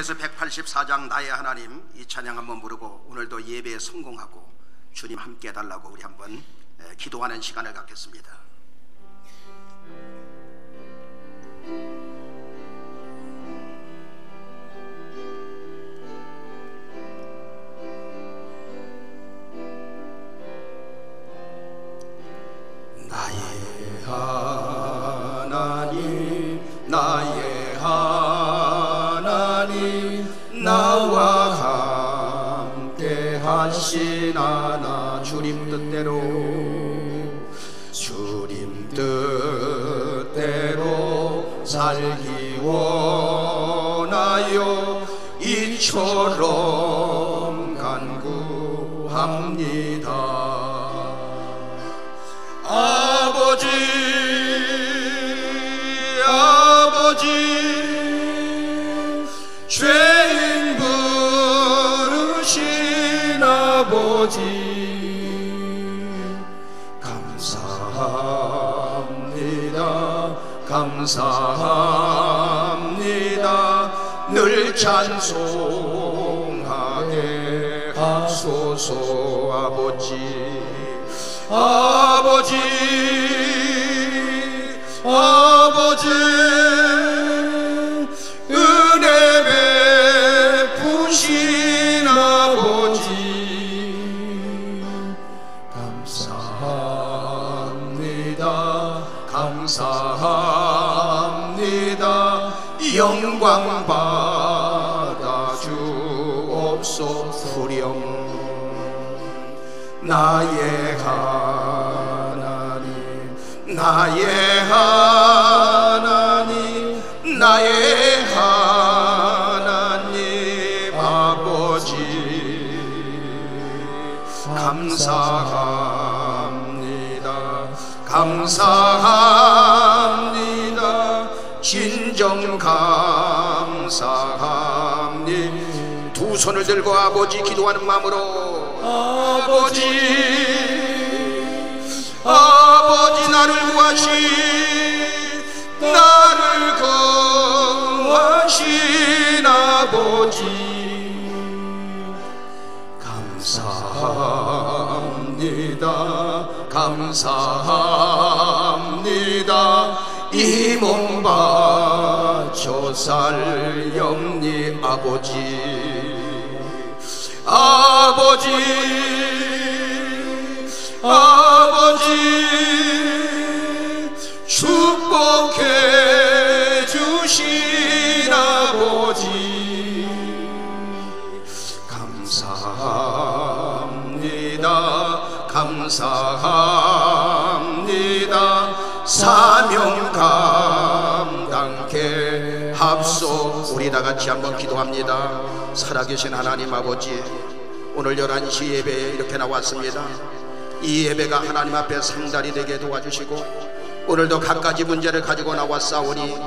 시편에서 184장 나의 하나님, 이 찬양 한번 부르고 오늘도 예배에 성공하고 주님 함께 해달라고 우리 한번 기도하는 시간을 갖겠습니다. 나의 하나님, 나의 하나님, 나와 함께 하시나나. 주님 뜻대로 살기 원하여 이처럼 간구합니다. 아버지, 아버지, 죄인 부르신 아버지, 감사합니다, 감사합니다. 늘 찬송하게 하소서. 아버지, 아버지, 아버지, 은혜 베푸신 아버지, 감사합니다, 감사합니다. 영광 받아 주옵소서. 나의 하나님, 나의 하나님, 나의 하나님 아버지, 감사합니다, 감사합니다. 진정 감사합니다. 두 손을 들고 아버지 기도하는 마음으로, 아버지, 아버지, 나를 구하신, 나를 구하신 아버지, 감사합니다, 감사합니다. 이 몸 바쳐 살렵니 아버지, 아버지, 아버지, 축복해 주신 아버지, 감사합니다, 감사합니다. 사명 감당케 합소. 우리 다 같이 한번 기도합니다. 살아계신 하나님 아버지, 오늘 11시 예배에 이렇게 나왔습니다. 이 예배가 하나님 앞에 상달이 되게 도와주시고, 오늘도 갖가지 문제를 가지고 나왔사오니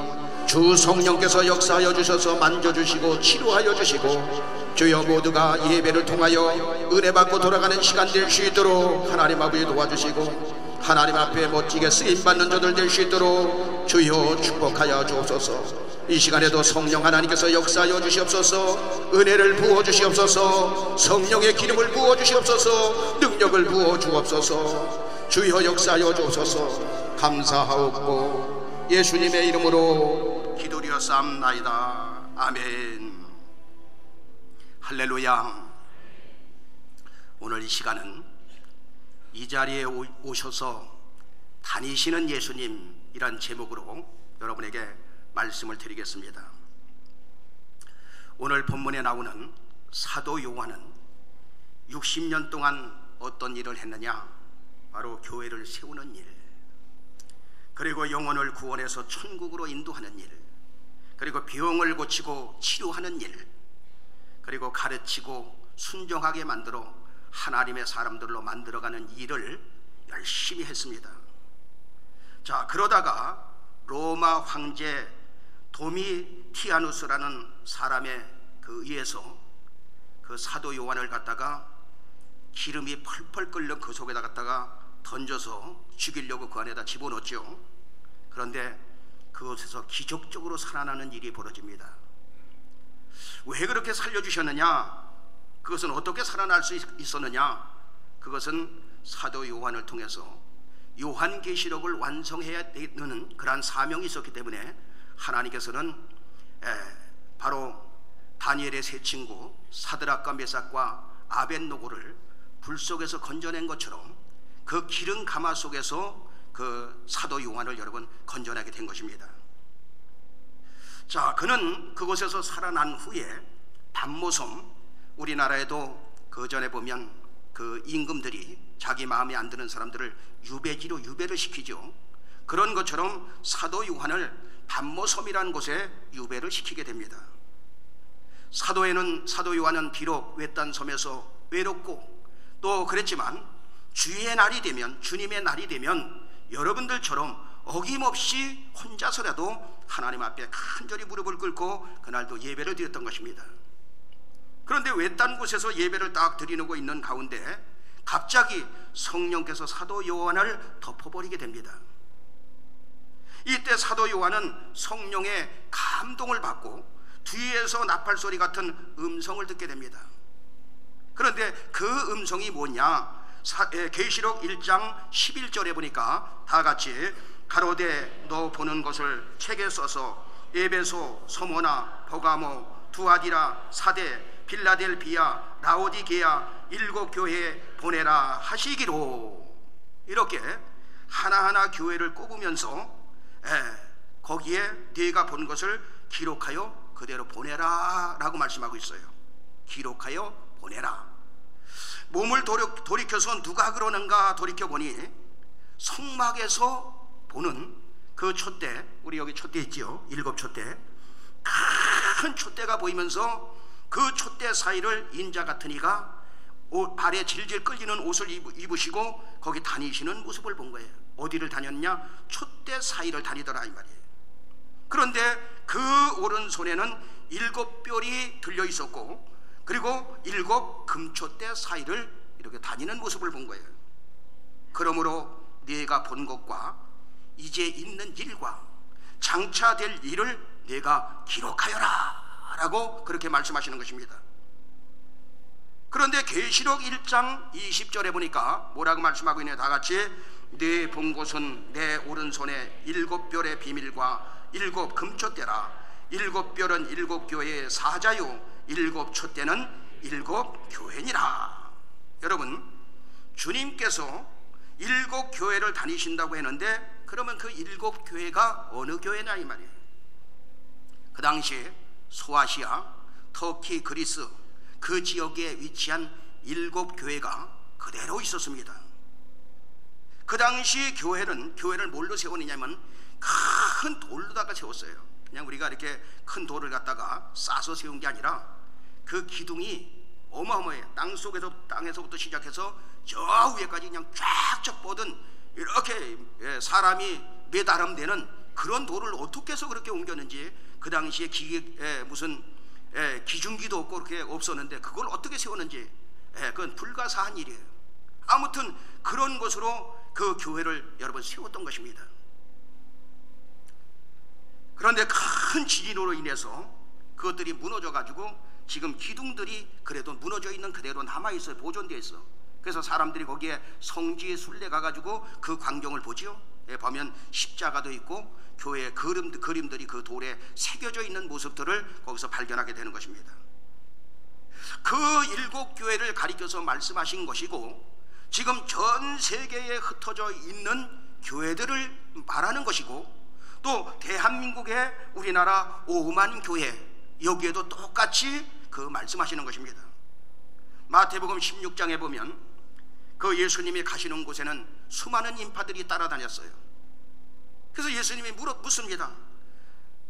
주 성령께서 역사하여 주셔서 만져주시고 치료하여 주시고, 주여 모두가 예배를 통하여 은혜 받고 돌아가는 시간 될 수 있도록 하나님 아버지 도와주시고, 하나님 앞에 멋지게 쓰임받는 자들 될 수 있도록 주여 축복하여 주옵소서. 이 시간에도 성령 하나님께서 역사하여 주시옵소서. 은혜를 부어 주시옵소서. 성령의 기름을 부어 주시옵소서. 능력을 부어 주옵소서. 주여 역사하여 주옵소서. 감사하옵고 예수님의 이름으로 기도드렸사옵나이다. 아멘. 할렐루야. 오늘 이 시간은 이 자리에 오셔서 다니시는 예수님이란 제목으로 여러분에게 말씀을 드리겠습니다. 오늘 본문에 나오는 사도 요한은 60년 동안 어떤 일을 했느냐? 바로 교회를 세우는 일, 그리고 영혼을 구원해서 천국으로 인도하는 일, 그리고 병을 고치고 치료하는 일, 그리고 가르치고 순종하게 만들어 하나님의 사람들로 만들어가는 일을 열심히 했습니다. 자, 그러다가 로마 황제 도미티아누스라는 사람에 의해서 그 사도 요한을 갖다가 기름이 펄펄 끓는 그 속에다 갖다가 던져서 죽이려고 그 안에다 집어넣었죠. 그런데 그곳에서 기적적으로 살아나는 일이 벌어집니다. 왜 그렇게 살려주셨느냐? 그것은 어떻게 살아날 수 있었느냐? 그것은 사도 요한을 통해서 요한계시록을 완성해야 되는 그러한 사명이 있었기 때문에 하나님께서는 바로 다니엘의 세 친구 사드락과 메삭과 아벳노고를 불 속에서 건져낸 것처럼 그 기름 가마 속에서 그 사도 요한을 여러분 건져내게 된 것입니다. 자, 그는 그곳에서 살아난 후에 반모섬, 우리나라에도 그 전에 보면 그 임금들이 자기 마음에 안 드는 사람들을 유배지로 유배를 시키죠. 그런 것처럼 사도 요한을 반모섬이라는 곳에 유배를 시키게 됩니다. 사도 요한은 비록 외딴 섬에서 외롭고 또 그랬지만 주의 날이 되면, 주님의 날이 되면 여러분들처럼 어김없이 혼자서라도 하나님 앞에 간절히 무릎을 꿇고 그날도 예배를 드렸던 것입니다. 그런데 외딴 곳에서 예배를 딱 드리고 있는 가운데 갑자기 성령께서 사도 요한을 덮어버리게 됩니다. 이때 사도 요한은 성령의 감동을 받고 뒤에서 나팔소리 같은 음성을 듣게 됩니다. 그런데 그 음성이 뭐냐? 계시록 1장 11절에 보니까 다 같이 가로되 너 보는 것을 책에 써서 에베소, 서모나, 버가모, 두아디라, 사데, 빌라델비아, 라오디게아 7 교회에 보내라 하시기로, 이렇게 하나하나 교회를 꼽으면서 거기에 네가 본 것을 기록하여 그대로 보내라 라고 말씀하고 있어요. 기록하여 보내라. 몸을 돌이켜서 누가 그러는가 돌이켜보니 성막에서 보는 그 촛대, 우리 여기 촛대 있지요? 7 촛대, 큰 촛대가 보이면서 그 촛대 사이를 인자 같은 이가 발에 질질 끌리는 옷을 입으시고 거기 다니시는 모습을 본 거예요. 어디를 다녔냐? 촛대 사이를 다니더라 이 말이에요. 그런데 그 오른손에는 7뼈리 들려 있었고 그리고 7 금촛대 사이를 이렇게 다니는 모습을 본 거예요. 그러므로 네가 본 것과 이제 있는 일과 장차 될 일을 네가 기록하여라 라고 그렇게 말씀하시는 것입니다. 그런데 계시록 1장 20절에 보니까 뭐라고 말씀하고 있냐? 다 같이 네 본 곳은 내 오른손에 7뼈의 비밀과 7 금촛대라. 7뼈는 7 교회의 사자요 7 촛대는 7 교회니라. 여러분, 주님께서 7 교회를 다니신다고 했는데 그러면 그 7 교회가 어느 교회냐 이 말이에요. 그 당시에 소아시아, 터키, 그리스 그 지역에 위치한 7 교회가 그대로 있었습니다. 그 당시 교회를 뭘로 세우느냐면 큰 돌로다가 세웠어요. 그냥 우리가 이렇게 큰 돌을 갖다가 싸서 세운 게 아니라 그 기둥이 어마어마해. 땅에서부터 시작해서 저 위에까지 그냥 쫙쫙 뻗은 이렇게 사람이 몇 아름 되는 그런 돌을 어떻게 해서 그렇게 옮겼는지, 그 당시에 무슨 기중기도 없고 그렇게 없었는데 그걸 어떻게 세웠는지 그건 불가사한 일이에요. 아무튼 그런 것으로 그 교회를 여러분 세웠던 것입니다. 그런데 큰 지진으로 인해서 그것들이 무너져 가지고 지금 기둥들이 그래도 무너져 있는 그대로 남아 있어요. 보존되어 있어. 그래서 사람들이 거기에 성지의 순례 가가지고 그 광경을 보지요. 보면 십자가도 있고 교회의 그림들이 그 돌에 새겨져 있는 모습들을 거기서 발견하게 되는 것입니다. 그 7 교회를 가리켜서 말씀하신 것이고 지금 전 세계에 흩어져 있는 교회들을 말하는 것이고 또 대한민국의 우리나라 5만 교회, 여기에도 똑같이 그 말씀하시는 것입니다. 마태복음 16장에 보면 그 예수님이 가시는 곳에는 수많은 인파들이 따라다녔어요. 그래서 예수님이 묻습니다.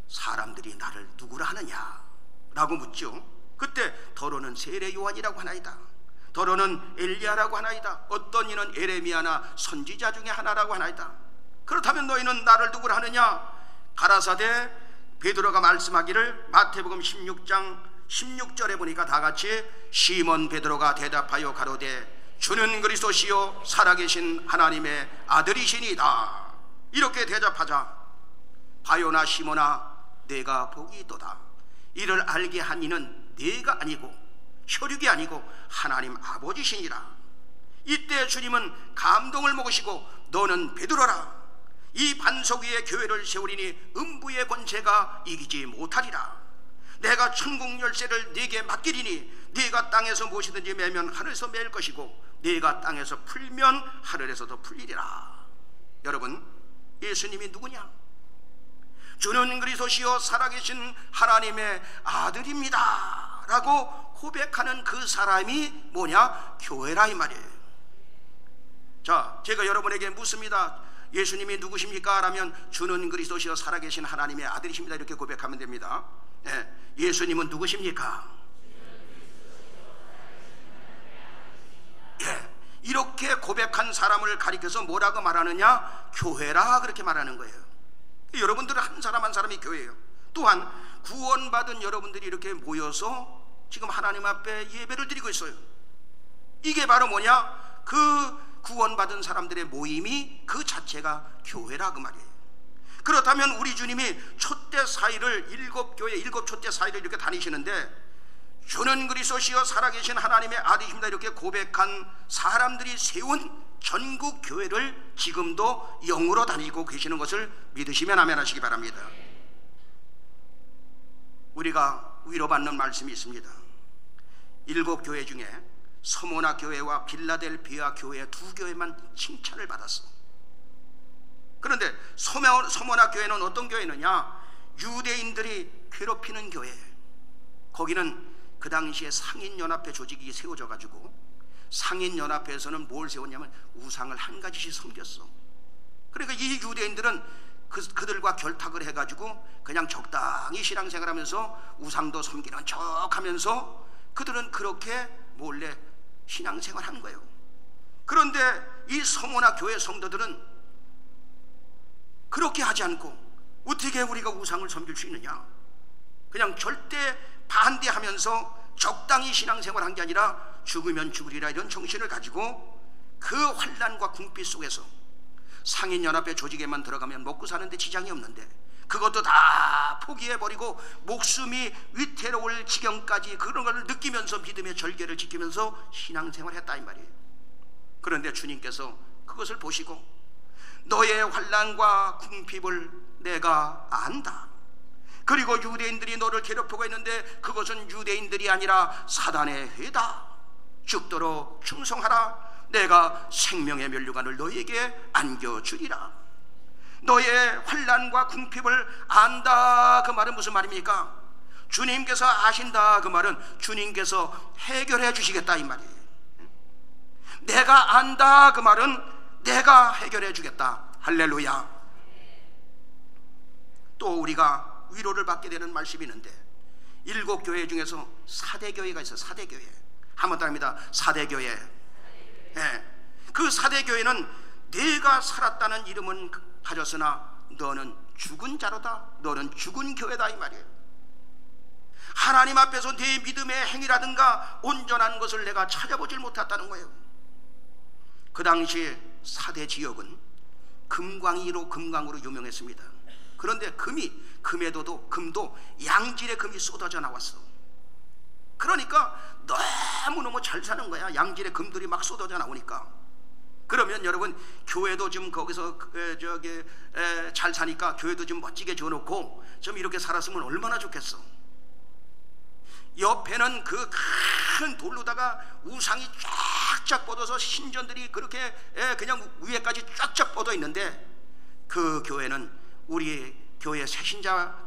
사람들이 나를 누구라 하느냐 라고 묻죠. 그때 더러는 세례 요한이라고 하나이다, 더러는 엘리야라고 하나이다, 어떤 이는 에레미야나 선지자 중에 하나라고 하나이다. 그렇다면 너희는 나를 누구라 하느냐? 가라사대 베드로가 말씀하기를 마태복음 16장 16절에 보니까 다 같이 시몬 베드로가 대답하여 가로되 주는 그리스도시요 살아계신 하나님의 아들이시니이다. 이렇게 대답하자 바요나 시몬아 내가 복이 있도다. 이를 알게 한 이는 네가 아니고 혈육이 아니고 하나님 아버지시니라. 이때 주님은 감동을 먹으시고 너는 베드로라. 이 반석 위에 교회를 세우리니 음부의 권세가 이기지 못하리라. 내가 천국 열쇠를 네게 맡기리니 네가 땅에서 무엇이든지 매면 하늘에서 매일 것이고 네가 땅에서 풀면 하늘에서도 풀리리라. 여러분, 예수님이 누구냐? 주는 그리스도시요 살아계신 하나님의 아들입니다 라고 고백하는 그 사람이 뭐냐? 교회라 이 말이에요. 자, 제가 여러분에게 묻습니다. 예수님이 누구십니까? 라면 주는 그리스도시요 살아계신 하나님의 아들이십니다 이렇게 고백하면 됩니다. 예수님은 누구십니까? 이렇게 고백한 사람을 가리켜서 뭐라고 말하느냐? 교회라 그렇게 말하는 거예요. 여러분들은 한 사람 한 사람이 교회예요. 또한 구원받은 여러분들이 이렇게 모여서 지금 하나님 앞에 예배를 드리고 있어요. 이게 바로 뭐냐? 그 구원받은 사람들의 모임이 그 자체가 교회라 그 말이에요. 그렇다면 우리 주님이 촛대 사이를 일곱 촛대 사이를 이렇게 다니시는데 주는 그리스도시여 살아계신 하나님의 아들이십니다 이렇게 고백한 사람들이 세운 전국 교회를 지금도 영으로 다니고 계시는 것을 믿으시면 아멘하시기 바랍니다. 우리가 위로받는 말씀이 있습니다. 일곱 교회 중에 서모나 교회와 빌라델비아 교회 두 교회만 칭찬을 받았어. 그런데 서모나 교회는 어떤 교회느냐? 유대인들이 괴롭히는 교회. 거기는 그 당시에 상인연합회 조직이 세워져 가지고 상인연합회에서는 뭘 세웠냐면 우상을 한 가지씩 섬겼어. 그러니까 이 유대인들은 그들과 결탁을 해가지고 그냥 적당히 신앙생활하면서 우상도 섬기는 척하면서 그들은 그렇게 몰래 신앙생활한 거예요. 그런데 이 서모나 교회 성도들은 그렇게 하지 않고 어떻게 우리가 우상을 섬길 수 있느냐? 그냥 절대 반대하면서 적당히 신앙생활한 게 아니라 죽으면 죽으리라 이런 정신을 가지고 그 환난과 궁핍 속에서 상인연합회 조직에만 들어가면 먹고 사는데 지장이 없는데 그것도 다 포기해버리고 목숨이 위태로울 지경까지 그런 걸 느끼면서 믿음의 절개를 지키면서 신앙생활했다 이 말이에요. 그런데 주님께서 그것을 보시고 너의 환난과 궁핍을 내가 안다. 그리고 유대인들이 너를 괴롭히고 있는데 그것은 유대인들이 아니라 사단의 회다. 죽도록 충성하라. 내가 생명의 면류관을 너에게 안겨주리라. 너의 환난과 궁핍을 안다 그 말은 무슨 말입니까? 주님께서 아신다 그 말은 주님께서 해결해 주시겠다 이 말이에요. 내가 안다 그 말은 내가 해결해 주겠다. 할렐루야. 또 우리가 위로를 받게 되는 말씀이 있는데 일곱 교회 중에서 사대교회가 있어요. 사대교회. 한번 더 합니다. 사대교회. 그 사대교회는 내가 살았다는 이름은 가졌으나 너는 죽은 자로다. 너는 죽은 교회다 이 말이에요. 하나님 앞에서 네 믿음의 행위라든가 온전한 것을 내가 찾아보질 못했다는 거예요. 그 당시에 사대 지역은 금광으로 유명했습니다. 그런데 금도 양질의 금이 쏟아져 나왔어. 그러니까 너무너무 잘 사는 거야. 양질의 금들이 막 쏟아져 나오니까. 그러면 여러분 교회도 좀 거기서 잘 사니까 교회도 좀 멋지게 지어놓고 좀 이렇게 살았으면 얼마나 좋겠어. 옆에는 그 큰 돌로다가 우상이 쫙쫙 뻗어서 신전들이 그렇게 그냥 위에까지 쫙쫙 뻗어 있는데 그 교회는 우리 교회 새신자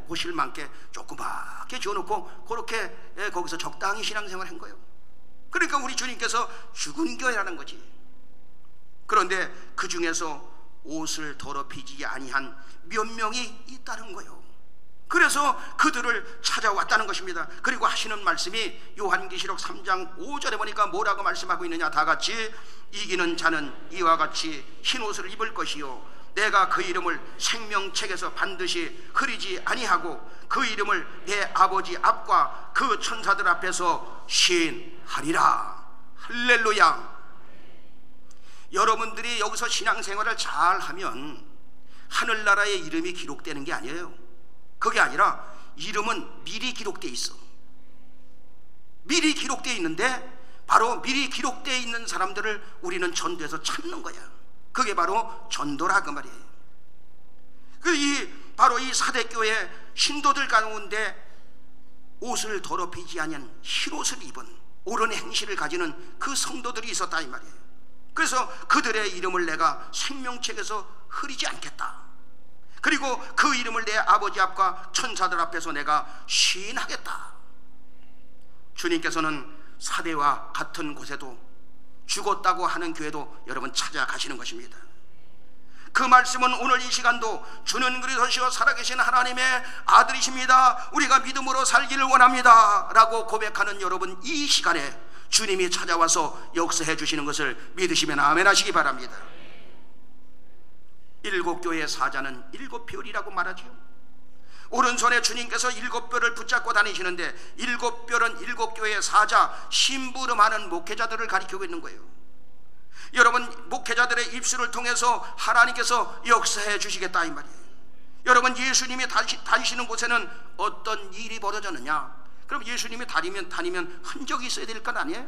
교실만께 조그맣게 지어놓고 그렇게 거기서 적당히 신앙생활 한 거예요. 그러니까 우리 주님께서 죽은 교회라는 거지. 그런데 그 중에서 옷을 더럽히지 아니한 몇 명이 있다는 거예요. 그래서 그들을 찾아왔다는 것입니다. 그리고 하시는 말씀이 요한계시록 3장 5절에 보니까 뭐라고 말씀하고 있느냐. 다 같이 이기는 자는 이와 같이 흰 옷을 입을 것이요 내가 그 이름을 생명책에서 반드시 흐리지 아니하고 그 이름을 내 아버지 앞과 그 천사들 앞에서 시인하리라. 할렐루야. 여러분들이 여기서 신앙생활을 잘하면 하늘나라의 이름이 기록되는 게 아니에요. 그게 아니라 이름은 미리 기록되어 있어. 미리 기록되어 있는데 바로 미리 되어 있는 사람들을 우리는 전도해서 찾는 거야. 그게 바로 전도라 그 말이에요. 바로 이 사대교회 신도들 가운데 옷을 더럽히지 아니한 흰옷을 입은 옳은 행실을 가지는 그 성도들이 있었다 이 말이에요. 그래서 그들의 이름을 내가 생명책에서 흐리지 않겠다. 그리고 그 이름을 내 아버지 앞과 천사들 앞에서 내가 시인하겠다. 주님께서는 사대와 같은 곳에도 죽었다고 하는 교회도 여러분 찾아가시는 것입니다. 그 말씀은 오늘 이 시간도 주는 그리스도시요 살아계신 하나님의 아들이십니다, 우리가 믿음으로 살기를 원합니다 라고 고백하는 여러분, 이 시간에 주님이 찾아와서 역사해 주시는 것을 믿으시면 아멘 하시기 바랍니다. 일곱 교회의 사자는 일곱 별이라고 말하지요. 오른손에 주님께서 일곱 별을 붙잡고 다니시는데 일곱 별은 일곱 교회의 사자, 심부름하는 목회자들을 가리키고 있는 거예요. 여러분, 목회자들의 입술을 통해서 하나님께서 역사해 주시겠다 이 말이에요. 여러분, 예수님이 다니시는 곳에는 어떤 일이 벌어졌느냐? 그럼 예수님이 다니면 흔적이 있어야 될 것 아니에요?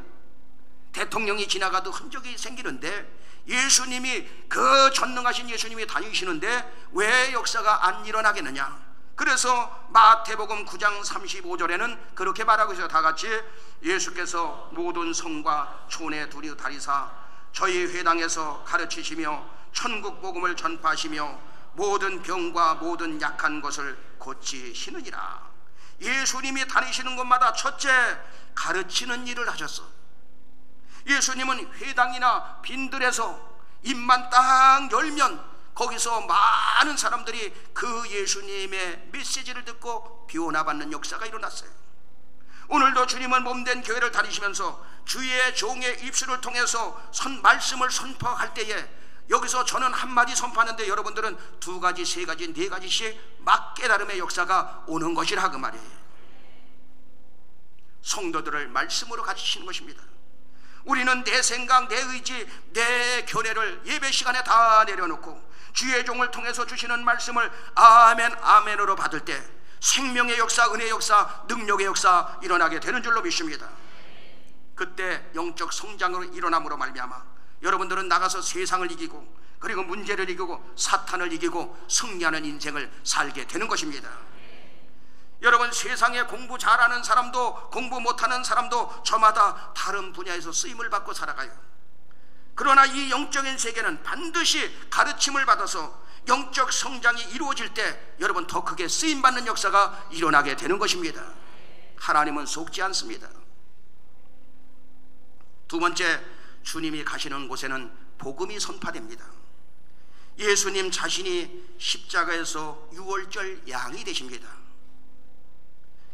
대통령이 지나가도 흔적이 생기는데 예수님이, 그 전능하신 예수님이 다니시는데 왜 역사가 안 일어나겠느냐? 그래서 마태복음 9장 35절에는 그렇게 말하고 있어요. 다 같이, 예수께서 모든 성과 촌에 두루 다니사 저희 회당에서 가르치시며 천국 복음을 전파하시며 모든 병과 모든 약한 것을 고치시느니라. 예수님이 다니시는 곳마다 첫째, 가르치는 일을 하셨어. 예수님은 회당이나 빈들에서 입만 딱 열면 거기서 많은 사람들이 그 예수님의 메시지를 듣고 비워나받는 역사가 일어났어요. 오늘도 주님은 몸된 교회를 다니시면서 주의 종의 입술을 통해서 말씀을 선포할 때에 여기서 저는 한마디 선포하는데 여러분들은 두 가지, 세 가지, 네 가지씩 막 깨달음의 역사가 오는 것이라 그 말이에요. 성도들을 말씀으로 가르치시는 것입니다. 우리는 내 생각, 내 의지, 내 견해를 예배 시간에 다 내려놓고 주의 종을 통해서 주시는 말씀을 아멘 아멘으로 받을 때 생명의 역사, 은혜의 역사, 능력의 역사 일어나게 되는 줄로 믿습니다. 그때 영적 성장으로 일어남으로 말미암아 여러분들은 나가서 세상을 이기고 그리고 문제를 이기고 사탄을 이기고 승리하는 인생을 살게 되는 것입니다. 여러분, 세상에 공부 잘하는 사람도 공부 못하는 사람도 저마다 다른 분야에서 쓰임을 받고 살아가요. 그러나 이 영적인 세계는 반드시 가르침을 받아서 영적 성장이 이루어질 때 여러분 더 크게 쓰임받는 역사가 일어나게 되는 것입니다. 하나님은 속지 않습니다. 두 번째, 주님이 가시는 곳에는 복음이 선포됩니다. 예수님 자신이 십자가에서 유월절 양이 되십니다.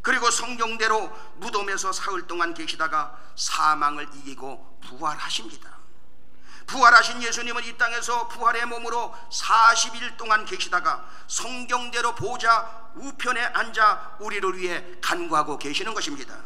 그리고 성경대로 무덤에서 사흘 동안 계시다가 사망을 이기고 부활하십니다. 부활하신 예수님은 이 땅에서 부활의 몸으로 40일 동안 계시다가 성경대로 보좌 우편에 앉아 우리를 위해 간구하고 계시는 것입니다.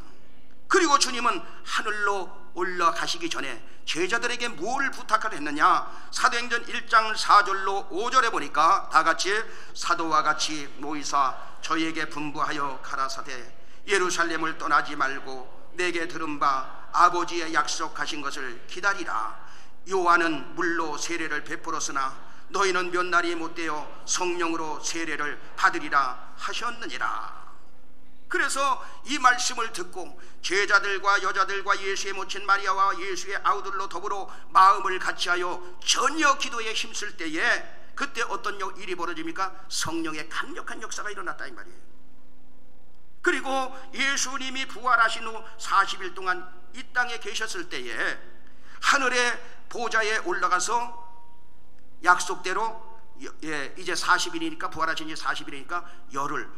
그리고 주님은 하늘로 올라가시기 전에 제자들에게 뭘 부탁을 했느냐? 사도행전 1장 4절로 5절에 보니까 다 같이, 사도와 같이 모이사 저희에게 분부하여 가라사대 예루살렘을 떠나지 말고 내게 들은 바 아버지의 약속하신 것을 기다리라. 요한은 물로 세례를 베풀었으나 너희는 몇 날이 못되어 성령으로 세례를 받으리라 하셨느니라. 그래서 이 말씀을 듣고 제자들과 여자들과 예수의 모친 마리아와 예수의 아우들로 더불어 마음을 같이하여 전혀 기도에 힘쓸 때에 그때 어떤 일이 벌어집니까? 성령의 강력한 역사가 일어났다 이 말이에요. 그리고 예수님이 부활하신 후 40일 동안 이 땅에 계셨을 때에 하늘의 보좌에 올라가서 약속대로 이제 40일이니까 부활하신 지 40일이니까 열흘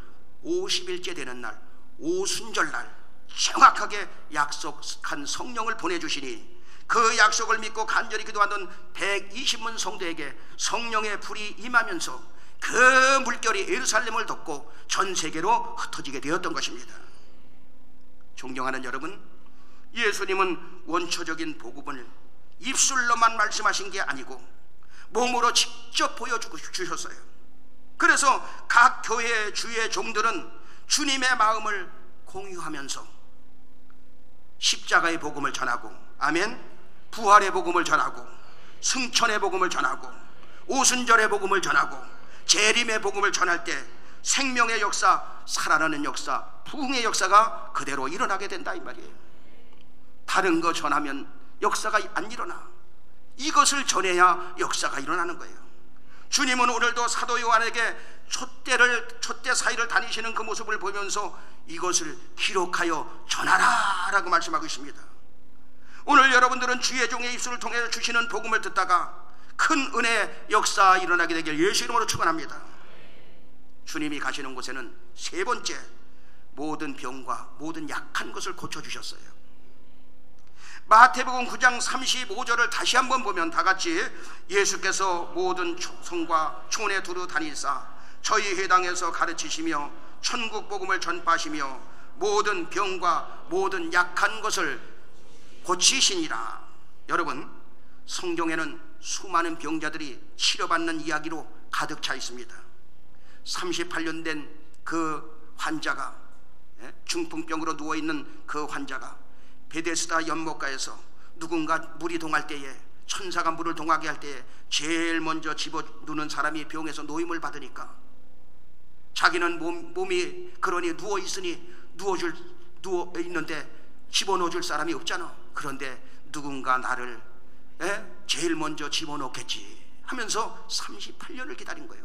50일째 되는 날 오순절날 정확하게 약속한 성령을 보내주시니 그 약속을 믿고 간절히 기도하던 120문 성도에게 성령의 불이 임하면서 그 물결이 예루살렘을 덮고 전 세계로 흩어지게 되었던 것입니다. 존경하는 여러분, 예수님은 원초적인 복음을 입술로만 말씀하신 게 아니고 몸으로 직접 보여주셨어요. 그래서 각 교회의 주의 종들은 주님의 마음을 공유하면서 십자가의 복음을 전하고, 아멘, 부활의 복음을 전하고, 승천의 복음을 전하고, 오순절의 복음을 전하고, 재림의 복음을 전할 때 생명의 역사, 살아나는 역사, 부흥의 역사가 그대로 일어나게 된다 이 말이에요. 다른 거 전하면 역사가 안 일어나. 이것을 전해야 역사가 일어나는 거예요. 주님은 오늘도 사도 요한에게 촛대 사이를 다니시는 그 모습을 보면서 이것을 기록하여 전하라 라고 말씀하고 있습니다. 오늘 여러분들은 주의 종의 입술을 통해 주시는 복음을 듣다가 큰 은혜 역사 일어나게 되길 예수 이름으로 축원합니다. 주님이 가시는 곳에는 세 번째, 모든 병과 모든 약한 것을 고쳐주셨어요. 마태복음 9장 35절을 다시 한번 보면 다같이 예수께서 모든 성과 촌에 두루 다니사 저희 회당에서 가르치시며 천국 복음을 전파하시며 모든 병과 모든 약한 것을 고치시니라. 여러분, 성경에는 수많은 병자들이 치료받는 이야기로 가득 차 있습니다. 38년 된 그 환자가, 중풍병으로 누워있는 그 환자가 베데스다 연못가에서 누군가 물이 동할 때에, 천사가 물을 동하게 할 때에 제일 먼저 집어누는 사람이 병에서 노임을 받으니까 자기는 몸이 그러니 누워있는데 집어넣어줄 사람이 없잖아. 그런데 누군가 나를 제일 먼저 집어넣겠지 하면서 38년을 기다린 거예요.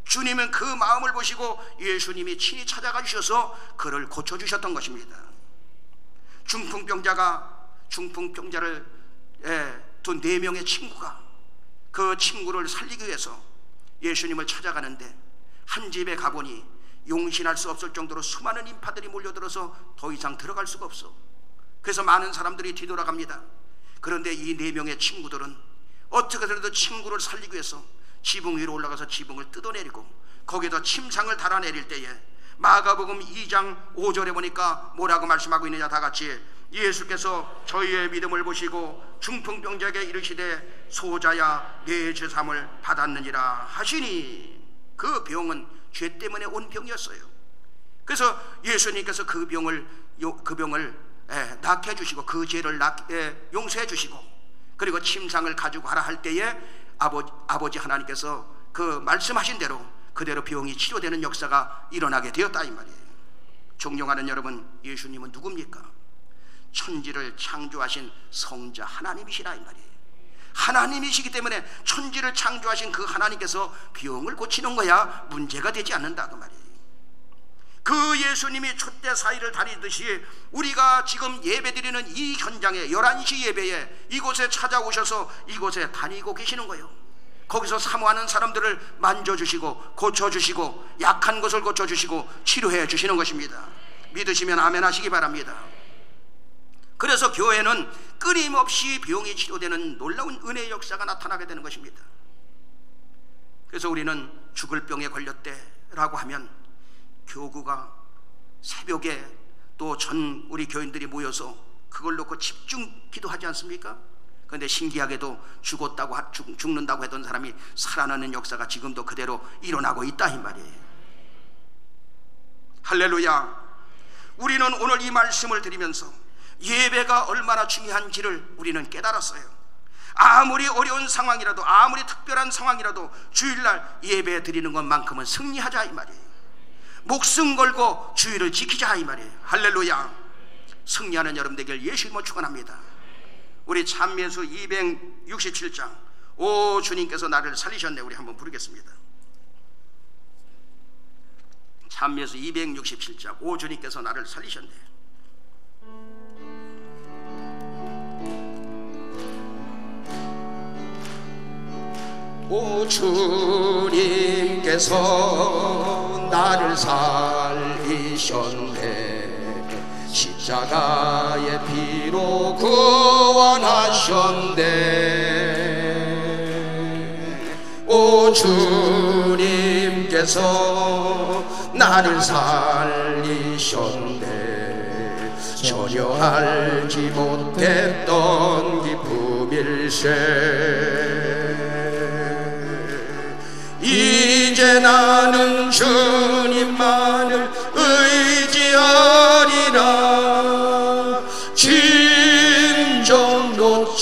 주님은 그 마음을 보시고 예수님이 친히 찾아가 주셔서 그를 고쳐주셨던 것입니다. 중풍병자를 두 4명의 친구가 그 친구를 살리기 위해서 예수님을 찾아가는데 한 집에 가보니 용신할 수 없을 정도로 수많은 인파들이 몰려들어서 더 이상 들어갈 수가 없어. 그래서 많은 사람들이 뒤돌아갑니다. 그런데 이 4명의 친구들은 어떻게 해서든 친구를 살리기 위해서 지붕 위로 올라가서 지붕을 뜯어내리고 거기에다 침상을 달아내릴 때에 마가복음 2장 5절에 보니까 뭐라고 말씀하고 있느냐, 다같이 예수께서 저희의 믿음을 보시고 중풍병자에게 이르시되 소자야 내 죄사함을 받았느니라 하시니, 그 병은 죄 때문에 온 병이었어요. 그래서 예수님께서 그 병을 낫게 해주시고 그 죄를 용서해 주시고 그리고 침상을 가지고 가라 할 때에 아버지 하나님께서 그 말씀하신 대로 그대로 병이 치료되는 역사가 일어나게 되었다 이 말이에요. 존경하는 여러분, 예수님은 누굽니까? 천지를 창조하신 성자 하나님이시라 이 말이에요. 하나님이시기 때문에 천지를 창조하신 그 하나님께서 병을 고치는 거야 문제가 되지 않는다 그 말이에요. 그 예수님이 촛대 사이를 다니듯이 우리가 지금 예배드리는 이 현장에 11시 예배에 이곳에 찾아오셔서 이곳에 다니고 계시는 거예요. 거기서 사모하는 사람들을 만져주시고 고쳐주시고 약한 것을 고쳐주시고 치료해 주시는 것입니다. 믿으시면 아멘 하시기 바랍니다. 그래서 교회는 끊임없이 병이 치료되는 놀라운 은혜의 역사가 나타나게 되는 것입니다. 그래서 우리는 죽을 병에 걸렸대라고 하면 교구가 새벽에 또 우리 교인들이 모여서 그걸 놓고 집중 기도하지 않습니까? 그런데 신기하게도 죽는다고 했던 사람이 살아나는 역사가 지금도 그대로 일어나고 있다 이 말이에요. 할렐루야. 우리는 오늘 이 말씀을 드리면서 예배가 얼마나 중요한지를 우리는 깨달았어요. 아무리 어려운 상황이라도, 아무리 특별한 상황이라도 주일날 예배 드리는 것만큼은 승리하자 이 말이에요. 목숨 걸고 주의를 지키자 이 말이에요. 할렐루야. 승리하는 여러분 되길 예수님을 축원합니다. 우리 찬미예수 267장 오 주님께서 나를 살리셨네, 우리 한번 부르겠습니다. 찬미예수 267장 오 주님께서 나를 살리셨네. 오 주님께서 나를 살리셨네. 십자가의 피로 구원하셨네. 오 주님께서 나를 살리셨네. 전혀 알지 못했던 기쁨일세. 이제 나는 주님만을 의지하리라.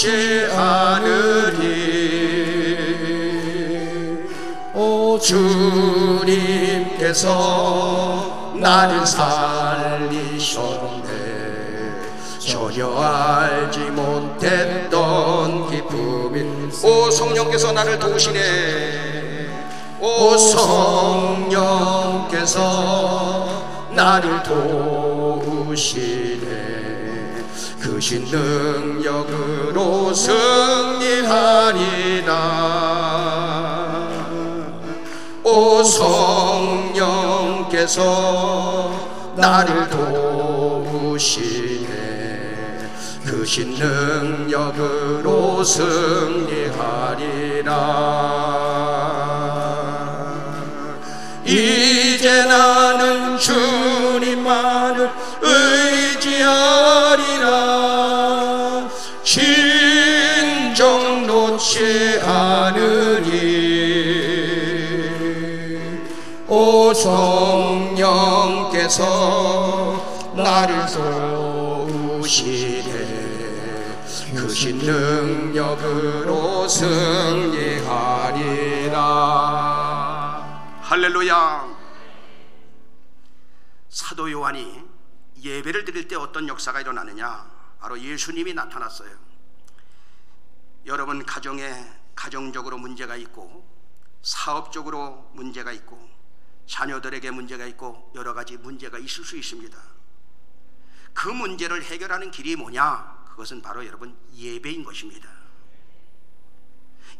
놓지 않으리. 오 주님께서 나를 살리셨네. 전혀 알지 못했던 기쁨이. 오 성령께서 나를 도우시네. 오 성령께서 나를 도우시네. 크신 능력으로 승리하리라. 오 성령께서 나를 도우시네. 크신 능력으로 승리하리라. 이제 나는 주님만을 의지하리라. 진정 놓지 않으리. 오 성령께서 나를 도우시네. 크신 능력으로 승리하리라. 할렐루야. 사도 요한이 예배를 드릴 때 어떤 역사가 일어나느냐, 바로 예수님이 나타났어요. 여러분 가정에 가정적으로 문제가 있고, 사업적으로 문제가 있고, 자녀들에게 문제가 있고, 여러 가지 문제가 있을 수 있습니다. 그 문제를 해결하는 길이 뭐냐? 그것은 바로 여러분 예배인 것입니다.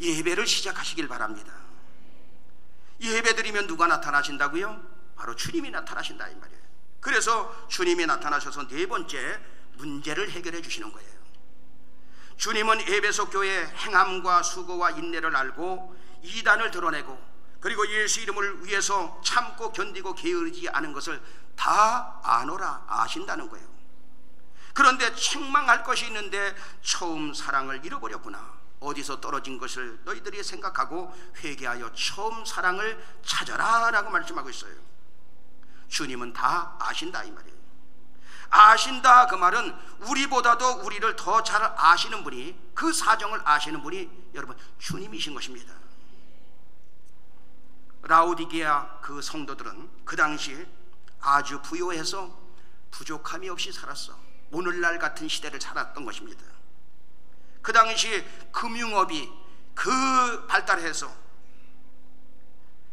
예배를 시작하시길 바랍니다. 예배 드리면 누가 나타나신다고요? 바로 주님이 나타나신다 이 말이에요. 그래서 주님이 나타나셔서 네 번째 문제를 해결해 주시는 거예요. 주님은 에베소 교회의 행함과 수고와 인내를 알고 이단을 드러내고, 그리고 예수 이름을 위해서 참고 견디고 게으르지 않은 것을 다 아노라, 아신다는 거예요. 그런데 책망할 것이 있는데 처음 사랑을 잃어버렸구나. 어디서 떨어진 것을 너희들이 생각하고 회개하여 처음 사랑을 찾아라 라고 말씀하고 있어요. 주님은 다 아신다 이 말이에요. 아신다 그 말은 우리보다도 우리를 더 잘 아시는 분이, 그 사정을 아시는 분이 여러분 주님이신 것입니다. 라오디게아 그 성도들은 그 당시 아주 부요해서 부족함이 없이 살았어. 오늘날 같은 시대를 살았던 것입니다. 그 당시 금융업이 그 발달해서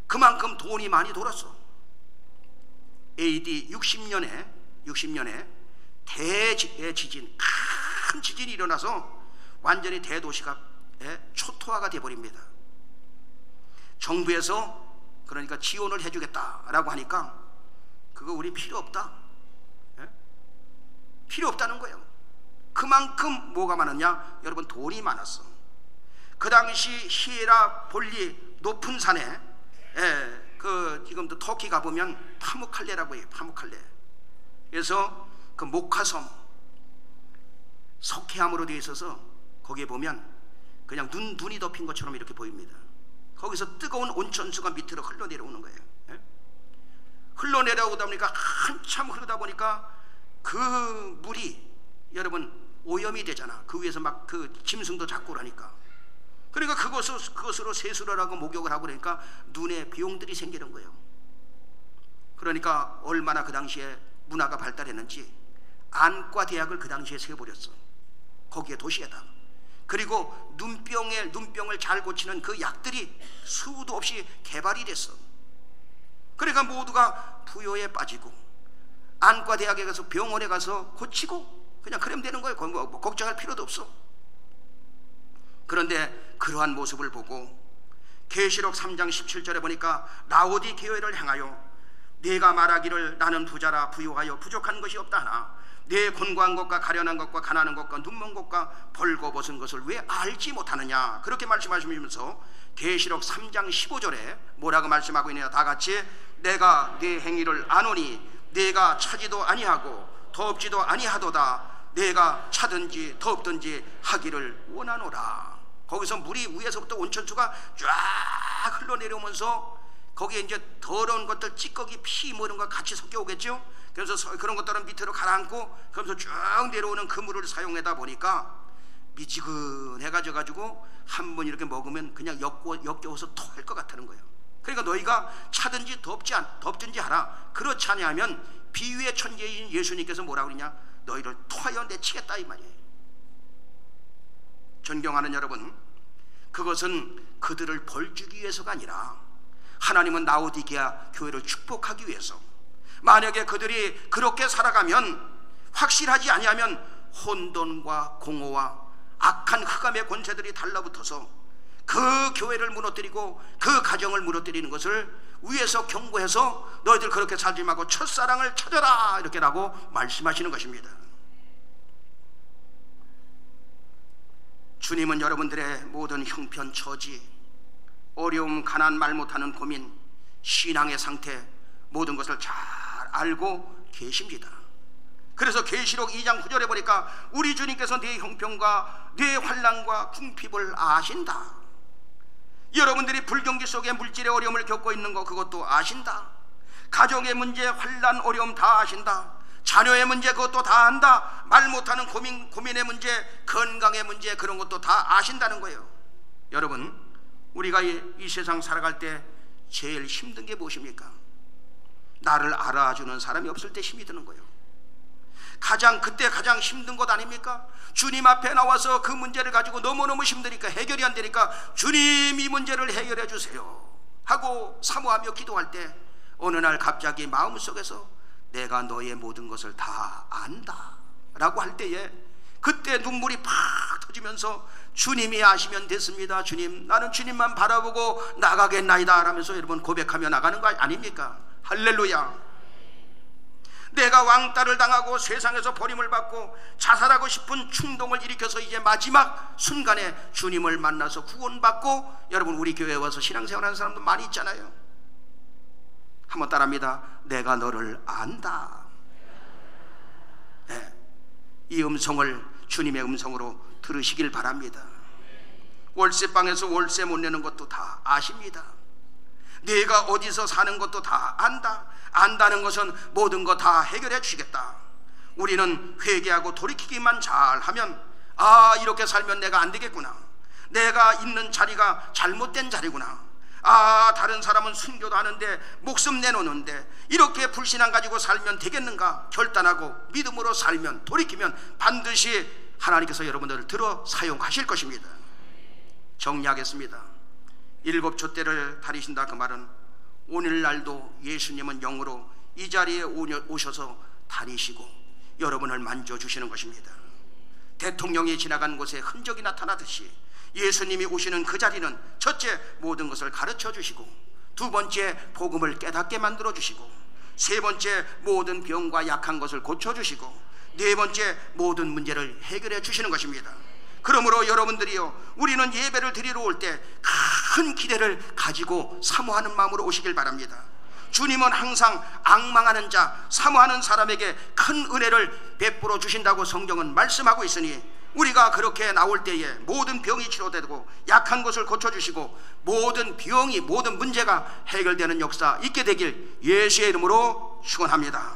그만큼 돈이 많이 돌았어. AD 60년에 대지진, 큰 지진이 일어나서 완전히 대도시가 초토화가 되어버립니다. 정부에서 그러니까 지원을 해주겠다라고 하니까 그거 우리 필요 없다, 필요 없다는 거예요. 그만큼 뭐가 많았냐? 여러분 돈이 많았어. 그 당시 히에라 볼리 높은 산에 그 지금도 터키 가보면 파무칼레라고 해요. 파무칼레. 그래서 그 목화섬 석회암으로 되어 있어서 거기에 보면 그냥 눈이 덮인 것처럼 이렇게 보입니다. 거기서 뜨거운 온천수가 밑으로 흘러내려오는 거예요. 흘러내려오다 보니까 한참 흐르다 보니까 그 물이 여러분 오염이 되잖아. 그 위에서 막 그 짐승도 잡고 그러니까. 그러니까 그것으로 세수를 하고 목욕을 하고 그러니까 눈에 비용들이 생기는 거예요. 그러니까 얼마나 그 당시에 문화가 발달했는지 안과 대학을 그 당시에 세워버렸어. 거기에 도시에다. 그리고 눈병을 잘 고치는 그 약들이 수도 없이 개발이 됐어. 그러니까 모두가 부요에 빠지고 안과 대학에 가서 병원에 가서 고치고 그냥 그러면 되는 거예요. 뭐 걱정할 필요도 없어. 그런데 그러한 모습을 보고 계시록 3장 17절에 보니까 라오디게아를 향하여 내가 말하기를 나는 부자라 부유하여 부족한 것이 없다 하나 내 곤고한 것과 가련한 것과 가난한 것과 눈먼 것과 벌거벗은 것을 왜 알지 못하느냐, 그렇게 말씀하시면서 계시록 3장 15절에 뭐라고 말씀하고 있느냐, 다 같이 내가 네 행위를 아노니 내가 차지도 아니하고 덥지도 아니하도다 내가 차든지 덥든지 하기를 원하노라. 거기서 물이 위에서부터 온천수가 쫙 흘러내려오면서 거기에 이제 더러운 것들, 찌꺼기, 피 뭐 이런 거 같이 섞여 오겠죠. 그래서 그런 것들은 밑으로 가라앉고 그러면서 쭉 내려오는 그 물을 사용하다 보니까 미지근해가지고 한 번 이렇게 먹으면 그냥 역겨워서 토할 것 같다는 거예요. 그러니까 너희가 차든지 덥든지 하라. 그렇지 않으면 비유의 천재인 예수님께서 뭐라고 그러냐? 너희를 토하여 내치겠다 이 말이에요. 존경하는 여러분, 그것은 그들을 벌주기 위해서가 아니라 하나님은 라오디게아 교회를 축복하기 위해서, 만약에 그들이 그렇게 살아가면 확실하지 아니하면 혼돈과 공허와 악한 흑암의 권세들이 달라붙어서 그 교회를 무너뜨리고 그 가정을 무너뜨리는 것을 위에서 경고해서 너희들 그렇게 살지 말고 첫사랑을 찾아라 이렇게라고 말씀하시는 것입니다. 주님은 여러분들의 모든 형편, 처지, 어려움, 가난, 말 못하는 고민, 신앙의 상태, 모든 것을 잘 알고 계십니다. 그래서 계시록 2장 9절에 보니까 우리 주님께서 네 형편과 네 환난과 궁핍을 아신다. 여러분들이 불경기 속에 물질의 어려움을 겪고 있는 거 그것도 아신다. 가정의 문제, 환난, 어려움 다 아신다. 자녀의 문제 그것도 다 안다. 말 못하는 고민의 문제, 건강의 문제 그런 것도 다 아신다는 거예요. 여러분, 우리가 이 세상 살아갈 때 제일 힘든 게 무엇입니까? 나를 알아주는 사람이 없을 때 힘이 드는 거예요. 그때 가장 힘든 것 아닙니까? 주님 앞에 나와서 그 문제를 가지고 너무너무 힘드니까, 해결이 안 되니까 주님 이 문제를 해결해 주세요 하고 사모하며 기도할 때 어느 날 갑자기 마음속에서 내가 너의 모든 것을 다 안다 라고 할 때에 그때 눈물이 팍 터지면서 주님이 아시면 됐습니다. 주님, 나는 주님만 바라보고 나가겠나이다 라면서 여러분 고백하며 나가는 거 아닙니까? 할렐루야. 내가 왕따를 당하고 세상에서 버림을 받고 자살하고 싶은 충동을 일으켜서 이제 마지막 순간에 주님을 만나서 구원받고, 여러분 우리 교회에 와서 신앙생활하는 사람도 많이 있잖아요. 한번 따라합니다. 내가 너를 안다. 네. 이 음성을 주님의 음성으로 들으시길 바랍니다. 월세방에서 월세 못 내는 것도 다 아십니다. 내가 어디서 사는 것도 다 안다. 안다는 것은 모든 거 다 해결해 주시겠다. 우리는 회개하고 돌이키기만 잘하면, 아, 이렇게 살면 내가 안 되겠구나. 내가 있는 자리가 잘못된 자리구나. 아, 다른 사람은 순교도 하는데 목숨 내놓는데 이렇게 불신앙 가지고 살면 되겠는가 결단하고 믿음으로 살면, 돌이키면 반드시 하나님께서 여러분들을 들어 사용하실 것입니다. 정리하겠습니다. 7촛대를 다리신다 그 말은 오늘날도 예수님은 영으로 이 자리에 오셔서 다니시고 여러분을 만져주시는 것입니다. 대통령이 지나간 곳에 흔적이 나타나듯이 예수님이 오시는 그 자리는 첫째, 모든 것을 가르쳐 주시고, 두 번째, 복음을 깨닫게 만들어 주시고, 세 번째, 모든 병과 약한 것을 고쳐 주시고, 네 번째, 모든 문제를 해결해 주시는 것입니다. 그러므로 여러분들이요, 우리는 예배를 드리러 올 때 큰 기대를 가지고 사모하는 마음으로 오시길 바랍니다. 주님은 항상 앙망하는 자, 사모하는 사람에게 큰 은혜를 베풀어 주신다고 성경은 말씀하고 있으니, 우리가 그렇게 나올 때에 모든 병이 치료되고 약한 것을 고쳐주시고 모든 병이, 모든 문제가 해결되는 역사 있게 되길 예수의 이름으로 축원합니다.